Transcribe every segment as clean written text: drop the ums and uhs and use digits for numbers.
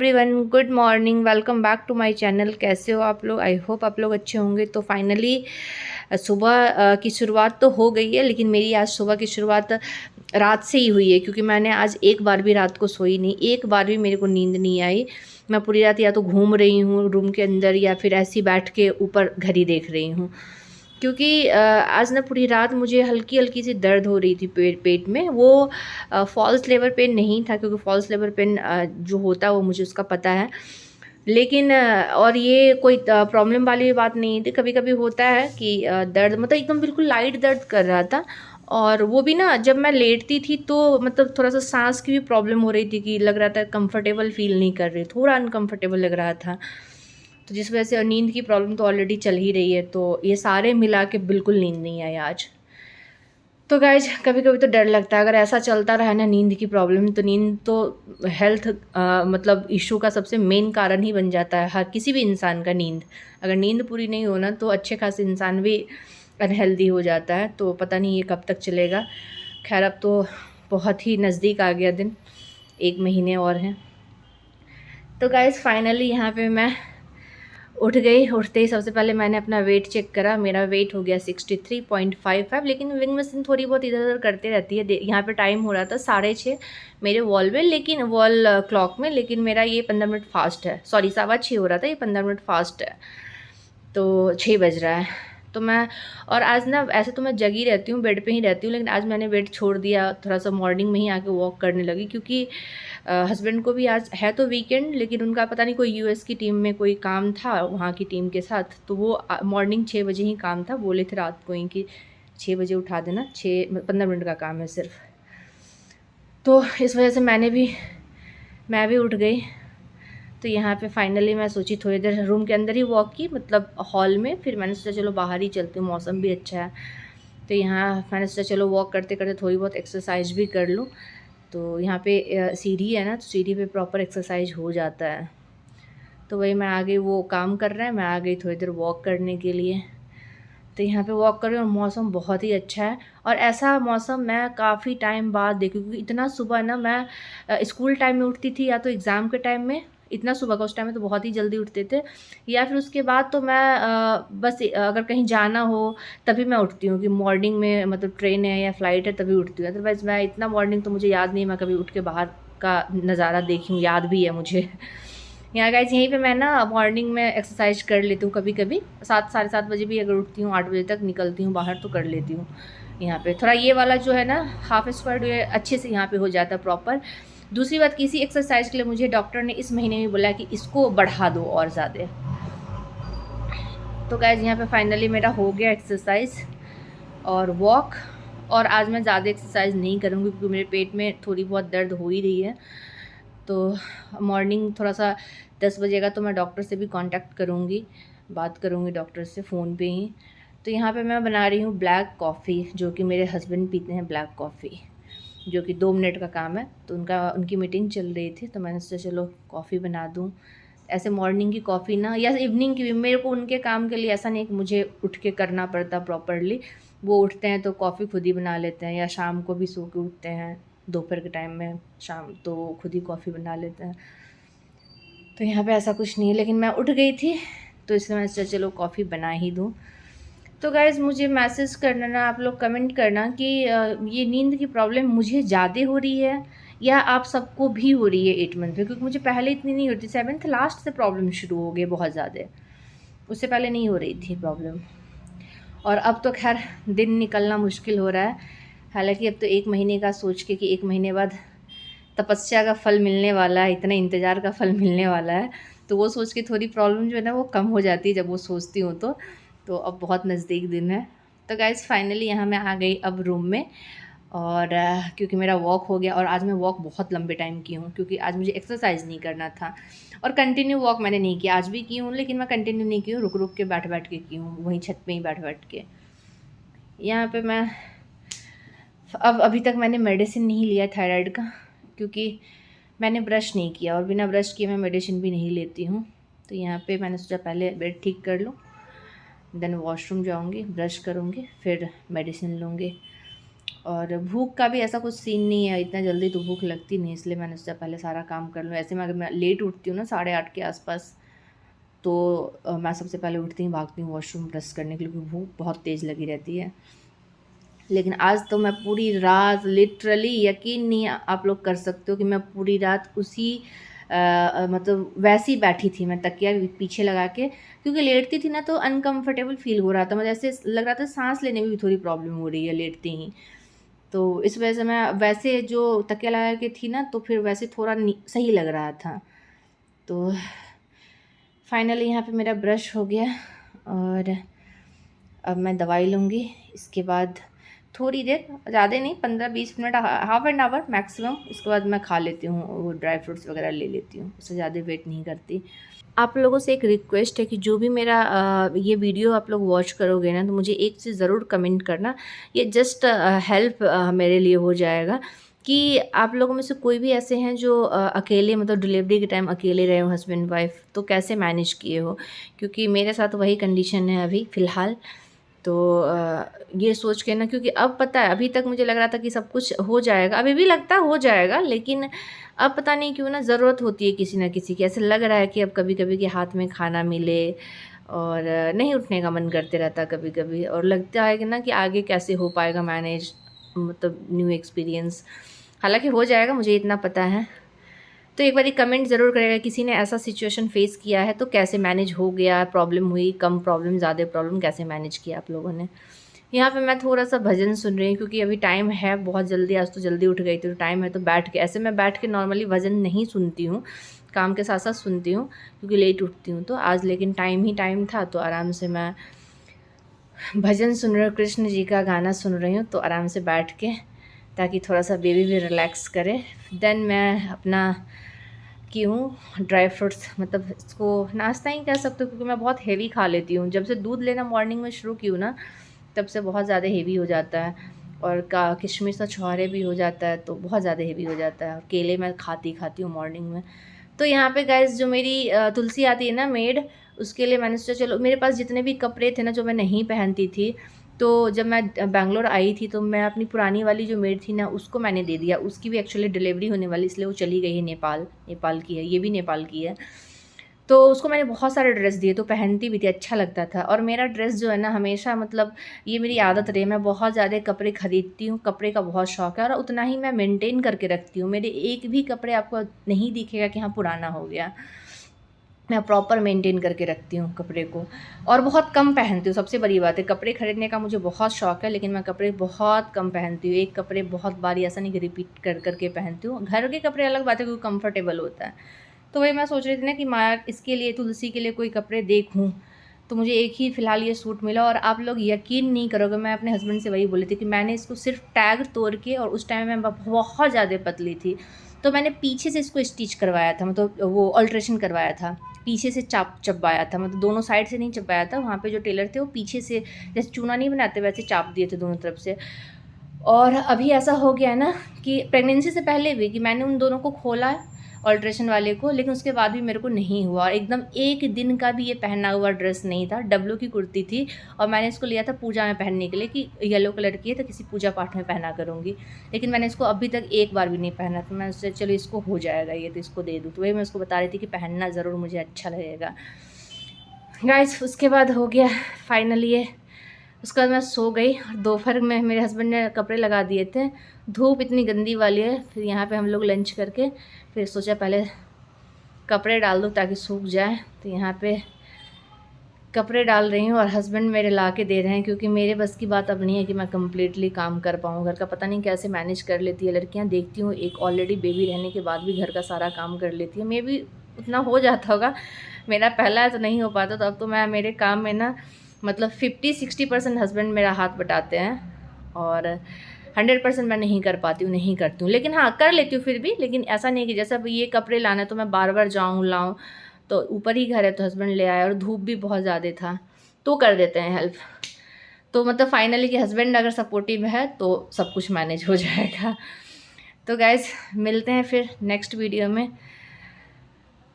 Everyone, good morning. Welcome back to my channel. कैसे हो आप लोग? आई होप आप लोग अच्छे होंगे। तो फाइनली सुबह की शुरुआत तो हो गई है, लेकिन मेरी आज सुबह की शुरुआत रात से ही हुई है, क्योंकि मैंने आज एक बार भी रात को सोई नहीं, एक बार भी मेरे को नींद नहीं आई। मैं पूरी रात या तो घूम रही हूँ रूम के अंदर या फिर ऐसे ही बैठ के ऊपर घड़ी देख रही हूँ, क्योंकि आज ना पूरी रात मुझे हल्की हल्की सी दर्द हो रही थी पेट में। वो फॉल्स लेबर पेन नहीं था, क्योंकि फॉल्स लेबर पेन जो होता है वो मुझे उसका पता है, लेकिन और ये कोई प्रॉब्लम वाली बात नहीं थी। कभी कभी होता है कि दर्द मतलब एकदम बिल्कुल लाइट दर्द कर रहा था, और वो भी ना जब मैं लेटती थी तो मतलब थोड़ा सा सांस की भी प्रॉब्लम हो रही थी, कि लग रहा था कंफर्टेबल फील नहीं कर रही, थोड़ा अनकंफर्टेबल लग रहा था। तो जिस वजह से नींद की प्रॉब्लम तो ऑलरेडी चल ही रही है, तो ये सारे मिला के बिल्कुल नींद नहीं आई आज। तो गाइज कभी कभी तो डर लगता है, अगर ऐसा चलता रहा ना नींद की प्रॉब्लम, तो नींद तो हेल्थ मतलब इशू का सबसे मेन कारण ही बन जाता है हर किसी भी इंसान का। नींद अगर नींद पूरी नहीं होना तो अच्छे खासे इंसान भी अनहेल्दी हो जाता है। तो पता नहीं ये कब तक चलेगा। खैर अब तो बहुत ही नज़दीक आ गया दिन, 1 महीने और हैं। तो गाइज फाइनली यहाँ पे मैं उठ गई। उठते ही सबसे पहले मैंने अपना वेट चेक करा। मेरा वेट हो गया 63.55, लेकिन विंग मशीन थोड़ी बहुत इधर उधर करते रहती है। यहाँ पे टाइम हो रहा था 6:30 मेरे वॉल में, लेकिन वॉल क्लॉक में, लेकिन मेरा ये 15 मिनट फास्ट है। सॉरी 6:15 हो रहा था, ये 15 मिनट फास्ट है, तो 6 बज रहा है। तो मैं और आज ना ऐसे तो मैं जगी रहती हूँ, बेड पे ही रहती हूँ, लेकिन आज मैंने बेड छोड़ दिया, थोड़ा सा मॉर्निंग में ही आके वॉक करने लगी, क्योंकि हस्बैंड को भी आज है तो वीकेंड, लेकिन उनका पता नहीं कोई यूएस की टीम में कोई काम था वहाँ की टीम के साथ, तो वो मॉर्निंग 6 बजे ही काम था। बोले थे रात को ही कि 6 बजे उठा देना, 15 मिनट का काम है सिर्फ। तो इस वजह से मैं भी उठ गई। तो यहाँ पे फाइनली मैं सोची थोड़ी देर रूम के अंदर ही वॉक की, मतलब हॉल में, फिर मैंने सोचा चलो बाहर ही चलती हूँ, मौसम भी अच्छा है। तो यहाँ मैंने सोचा चलो वॉक करते करते थोड़ी बहुत एक्सरसाइज भी कर लूँ। तो यहाँ पे सीढ़ी है ना, तो सीढ़ी पे प्रॉपर एक्सरसाइज हो जाता है। तो वही मैं आ गई, वो काम कर रहा है, मैं आ गई थोड़ी देर वॉक करने के लिए। तो यहाँ पे वॉक कर रही हूँ और मौसम बहुत ही अच्छा है, और ऐसा मौसम मैं काफ़ी टाइम बाद देखी, क्योंकि इतना सुबह ना मैं स्कूल टाइम में उठती थी या तो एग्ज़ाम के टाइम में, इतना सुबह का उस टाइम में तो बहुत ही जल्दी उठते थे, या फिर उसके बाद तो मैं बस अगर कहीं जाना हो तभी मैं उठती हूँ, कि मॉर्निंग में मतलब ट्रेन है या फ्लाइट है तभी उठती हूँ। अदरवाइज़ मैं इतना मॉर्निंग तो मुझे याद नहीं, मैं कभी उठ के बाहर का नज़ारा देखी हूँ, याद भी है मुझे। यहाँ गाइस यहीं पे मैं ना मॉर्निंग में एक्सरसाइज कर लेती हूँ, कभी कभी 7 साढ़े 7 बजे भी अगर उठती हूँ, 8 बजे तक निकलती हूँ बाहर तो कर लेती हूँ। यहाँ पे थोड़ा ये वाला जो है ना हाफ स्क्वायर अच्छे से यहाँ पे हो जाता है प्रॉपर। दूसरी बात, किसी एक्सरसाइज के लिए मुझे डॉक्टर ने इस महीने में बोला कि इसको बढ़ा दो और ज़्यादा। तो गाइस यहाँ पे फाइनली मेरा हो गया एक्सरसाइज और वॉक, और आज मैं ज़्यादा एक्सरसाइज नहीं करूँगी, क्योंकि मेरे पेट में थोड़ी बहुत दर्द हो ही रही है। तो मॉर्निंग थोड़ा सा 10 बजेगा तो मैं डॉक्टर से भी कांटेक्ट करूँगी, बात करूँगी डॉक्टर से फ़ोन पे ही। तो यहाँ पे मैं बना रही हूँ ब्लैक कॉफ़ी, जो कि मेरे हस्बैंड पीते हैं ब्लैक कॉफ़ी, जो कि 2 मिनट का काम है। तो उनकी मीटिंग चल रही थी, तो मैंने सोचा चलो कॉफ़ी बना दूँ। ऐसे मॉर्निंग की कॉफ़ी ना या इवनिंग की भी, मेरे को उनके काम के लिए ऐसा नहीं कि मुझे उठ के करना पड़ता प्रॉपरली। वो उठते हैं तो कॉफ़ी खुद ही बना लेते हैं, या शाम को भी सो के उठते हैं दोपहर के टाइम में, शाम तो खुद ही कॉफ़ी बना लेते हैं। तो यहाँ पे ऐसा कुछ नहीं है, लेकिन मैं उठ गई थी तो इसलिए मैं सोचा चलो कॉफ़ी बना ही दूँ। तो गाइज़ मुझे मैसेज करना ना, आप लोग कमेंट करना कि ये नींद की प्रॉब्लम मुझे ज़्यादा हो रही है या आप सबको भी हो रही है 8 मंथ में, क्योंकि मुझे पहले इतनी नहीं होती, 7th लास्ट से प्रॉब्लम शुरू हो गई बहुत ज़्यादा, उससे पहले नहीं हो रही थी प्रॉब्लम। और अब तो खैर दिन निकलना मुश्किल हो रहा है, हालांकि अब तो 1 महीने का सोच के कि 1 महीने बाद तपस्या का फल मिलने वाला है, इतने इंतज़ार का फल मिलने वाला है, तो वो सोच के थोड़ी प्रॉब्लम जो है ना वो कम हो जाती है जब वो सोचती हूँ। तो अब बहुत नज़दीक दिन है। तो गाइज़ फाइनली यहाँ मैं आ गई अब रूम में, और क्योंकि मेरा वॉक हो गया, और आज मैं वॉक बहुत लंबे टाइम की हूँ, क्योंकि आज मुझे एक्सरसाइज नहीं करना था, और कंटिन्यू वॉक मैंने नहीं किया। आज भी की हूँ, लेकिन मैं कंटिन्यू नहीं की हूँ, रुक रुक के बैठ बैठ के की हूँ, वहीं छत पे ही बैठ बैठ के। यहाँ पे मैं अब अभी तक मैंने मेडिसिन नहीं लिया थायराइड का, क्योंकि मैंने ब्रश नहीं किया, और बिना ब्रश किए मैं मेडिसिन भी नहीं लेती हूँ। तो यहाँ पे मैंने सोचा पहले बेड ठीक कर लूँ, देन वॉशरूम जाऊँगी, ब्रश करूँगी, फिर मेडिसिन लूँगी। और भूख का भी ऐसा कुछ सीन नहीं है, इतना जल्दी तो भूख लगती नहीं, इसलिए मैंने उससे पहले सारा काम कर लूँ। ऐसे में अगर मैं लेट उठती हूँ ना 8:30 के आसपास, तो मैं सबसे पहले उठती हूँ, भागती हूँ वॉशरूम ब्रश करने के लिए, क्योंकि भूख बहुत तेज़ लगी रहती है। लेकिन आज तो मैं पूरी रात लिटरली, यकीन नहीं आप लोग कर सकते हो कि मैं पूरी रात उसी मतलब वैसी बैठी थी, मैं तकिया पीछे लगा के, क्योंकि लेटती थी ना तो अनकंफर्टेबल फील हो रहा था, मुझे ऐसे लग रहा था सांस लेने में भी थोड़ी प्रॉब्लम हो रही है लेटती ही। तो इस वजह से मैं वैसे जो तकिया लगा के थी ना, तो फिर वैसे थोड़ा सही लग रहा था। तो फाइनली यहाँ पे मेरा ब्रश हो गया और अब मैं दवाई लूँगी। इसके बाद थोड़ी देर, ज़्यादा नहीं, 15-20 minute, half an hour maximum, इसके बाद मैं खा लेती हूँ, वो ड्राई फ्रूट्स वगैरह ले लेती हूँ, उससे ज़्यादा वेट नहीं करती। आप लोगों से एक रिक्वेस्ट है कि जो भी मेरा ये वीडियो आप लोग वॉच करोगे ना, तो मुझे एक चीज़ ज़रूर कमेंट करना। ये जस्ट हेल्प मेरे लिए हो जाएगा कि आप लोगों में से कोई भी ऐसे हैं जो अकेले, मतलब डिलीवरी के टाइम अकेले रहे हो, हस्बैंड वाइफ, तो कैसे मैनेज किए हो, क्योंकि मेरे साथ वही कंडीशन है अभी फ़िलहाल। तो ये सोच के ना, क्योंकि अब पता है, अभी तक मुझे लग रहा था कि सब कुछ हो जाएगा, अभी भी लगता है हो जाएगा, लेकिन अब पता नहीं क्यों ना ज़रूरत होती है किसी ना किसी की। ऐसे लग रहा है कि अब कभी-कभी के हाथ में खाना मिले, और नहीं उठने का मन करते रहता कभी-कभी, और लगता है कि ना कि आगे कैसे हो पाएगा मैनेज, मतलब न्यू एक्सपीरियंस। हालाँकि हो जाएगा, मुझे इतना पता है। तो एक बारी कमेंट ज़रूर करेगा, किसी ने ऐसा सिचुएशन फेस किया है तो कैसे मैनेज हो गया, प्रॉब्लम हुई, कम प्रॉब्लम, ज़्यादा प्रॉब्लम, कैसे मैनेज किया आप लोगों ने। यहाँ पे मैं थोड़ा-सा भजन सुन रही हूँ, क्योंकि अभी टाइम है बहुत जल्दी, आज तो जल्दी उठ गई थी, तो टाइम है तो बैठ के, ऐसे मैं बैठ के नॉर्मली भजन नहीं सुनती हूँ, काम के साथ-साथ सुनती हूँ, क्योंकि लेट उठती हूँ। तो आज लेकिन टाइम ही टाइम था, तो आराम से मैं भजन सुन रही हूँ, कृष्ण जी का गाना सुन रही हूँ, तो आराम से बैठ के, ताकि थोड़ा-सा बेबी भी रिलैक्स करे। देन मैं अपना की हूँ ड्राई फ्रूट्स, मतलब इसको नाश्ता ही कह सकते हो, क्योंकि मैं बहुत हेवी खा लेती हूँ। जब से दूध लेना मॉर्निंग में शुरू की हूँ ना, तब से बहुत ज़्यादा हेवी हो जाता है, और का किशमिश का छुहारे भी हो जाता है, तो बहुत ज़्यादा हेवी हो जाता है। और केले मैं खाती हूँ मॉर्निंग में। तो यहाँ पे गाइस, जो मेरी तुलसी आती है ना मेड, उसके लिए मैंने सोचा चलो, मेरे पास जितने भी कपड़े थे ना जो मैं नहीं पहनती थी, तो जब मैं बैंगलोर आई थी, तो मैं अपनी पुरानी वाली जो मेड थी ना, उसको मैंने दे दिया। उसकी भी एक्चुअली डिलीवरी होने वाली, इसलिए वो चली गई है नेपाल, नेपाल की है, ये भी नेपाल की है। तो उसको मैंने बहुत सारे ड्रेस दिए, तो पहनती भी थी, अच्छा लगता था। और मेरा ड्रेस जो है ना, हमेशा, मतलब ये मेरी आदत रही है, मैं बहुत ज़्यादा कपड़े खरीदती हूँ, कपड़े का बहुत शौक है, और उतना ही मैं मेंटेन करके रखती हूँ। मेरे एक भी कपड़े आपको नहीं दिखेगा कि हाँ पुराना हो गया, मैं प्रॉपर मेंटेन करके रखती हूँ कपड़े को, और बहुत कम पहनती हूँ। सबसे बड़ी बात है, कपड़े खरीदने का मुझे बहुत शौक है, लेकिन मैं कपड़े बहुत कम पहनती हूँ। एक कपड़े बहुत बार, ऐसा नहीं कि रिपीट कर करके पहनती हूँ। घर के कपड़े अलग बात है, क्योंकि कंफर्टेबल होता है। तो वही मैं सोच रही थी ना कि मैं इसके लिए, तुलसी के लिए कोई कपड़े देखूँ, तो मुझे एक ही फ़िलहाल ये सूट मिला। और आप लोग यकीन नहीं करोगे, मैं अपने हस्बैंड से वही बोली थी कि मैंने इसको सिर्फ टैग तोड़ के, और उस टाइम मैं बहुत ज़्यादा पतली थी, तो मैंने पीछे से इसको स्टिच करवाया था, मतलब वो अल्ट्रेशन करवाया था, पीछे से चपवाया था, मतलब दोनों साइड से नहीं चपवाया था। वहाँ पे जो टेलर थे वो पीछे से, जैसे चूना नहीं बनाते वैसे चाप दिए थे दोनों तरफ से। और अभी ऐसा हो गया है ना कि प्रेगनेंसी से पहले भी, कि मैंने उन दोनों को खोला अल्ट्रेशन वाले को, लेकिन उसके बाद भी मेरे को नहीं हुआ। एकदम एक दिन का भी ये पहना हुआ ड्रेस नहीं था, डब्लू की कुर्ती थी, और मैंने इसको लिया था पूजा में पहनने के लिए, कि येलो कलर की है तो किसी पूजा पाठ में पहना करूँगी। लेकिन मैंने इसको अभी तक एक बार भी नहीं पहना, तो मैं उससे चलो इसको हो जाएगा ये, तो इसको दे दूँ। तो वही मैं उसको बता रही थी कि पहनना ज़रूर, मुझे अच्छा लगेगा। गाइस, उसके बाद हो गया फाइनली ये। उसके बाद मैं सो गई, और दोपहर में मेरे हस्बैंड ने कपड़े लगा दिए थे, धूप इतनी गंदी वाली है। फिर यहाँ पे हम लोग लंच करके, फिर सोचा पहले कपड़े डाल दूँ ताकि सूख जाए, तो यहाँ पे कपड़े डाल रही हूँ, और हस्बैंड मेरे ला के दे रहे हैं, क्योंकि मेरे बस की बात अब नहीं है कि मैं कम्प्लीटली काम कर पाऊँ। घर का पता नहीं कैसे मैनेज कर लेती है लड़कियाँ, देखती हूँ एक ऑलरेडी बेबी रहने के बाद भी घर का सारा काम कर लेती है। मे भी उतना हो जाता होगा, मेरा पहला तो नहीं हो पाता, तो अब तो मैं मेरे काम में ना, मतलब 50-60% हस्बैंड मेरा हाथ बटाते हैं, और 100% मैं नहीं कर पाती हूँ, नहीं करती हूँ। लेकिन हाँ, कर लेती हूँ फिर भी, लेकिन ऐसा नहीं कि जैसे अब ये कपड़े लाना है तो मैं बार बार जाऊँ लाऊँ, तो ऊपर ही घर है तो हस्बैंड ले आया, और धूप भी बहुत ज़्यादा था, तो कर देते हैं हेल्प। तो मतलब फाइनली कि हस्बैंड अगर सपोर्टिव है तो सब कुछ मैनेज हो जाएगा। तो गाइज़, मिलते हैं फिर नेक्स्ट वीडियो में।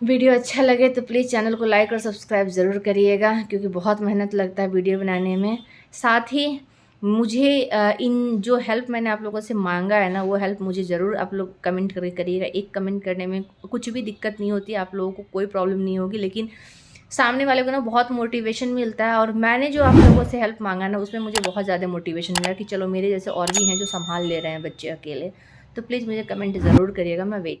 वीडियो अच्छा लगे तो प्लीज़ चैनल को लाइक और सब्सक्राइब ज़रूर करिएगा, क्योंकि बहुत मेहनत लगता है वीडियो बनाने में। साथ ही मुझे इन जो हेल्प मैंने आप लोगों से मांगा है ना, वो हेल्प मुझे ज़रूर आप लोग कमेंट करके करिएगा। एक कमेंट करने में कुछ भी दिक्कत नहीं होती, आप लोगों को कोई प्रॉब्लम नहीं होगी, लेकिन सामने वाले को ना बहुत मोटिवेशन मिलता है। और मैंने जो आप लोगों से हेल्प मांगा ना, उसमें मुझे बहुत ज़्यादा मोटिवेशन मिला कि चलो मेरे जैसे और भी हैं जो संभाल ले रहे हैं बच्चे अकेले। तो प्लीज़ मुझे कमेंट ज़रूर करिएगा, मैं वेट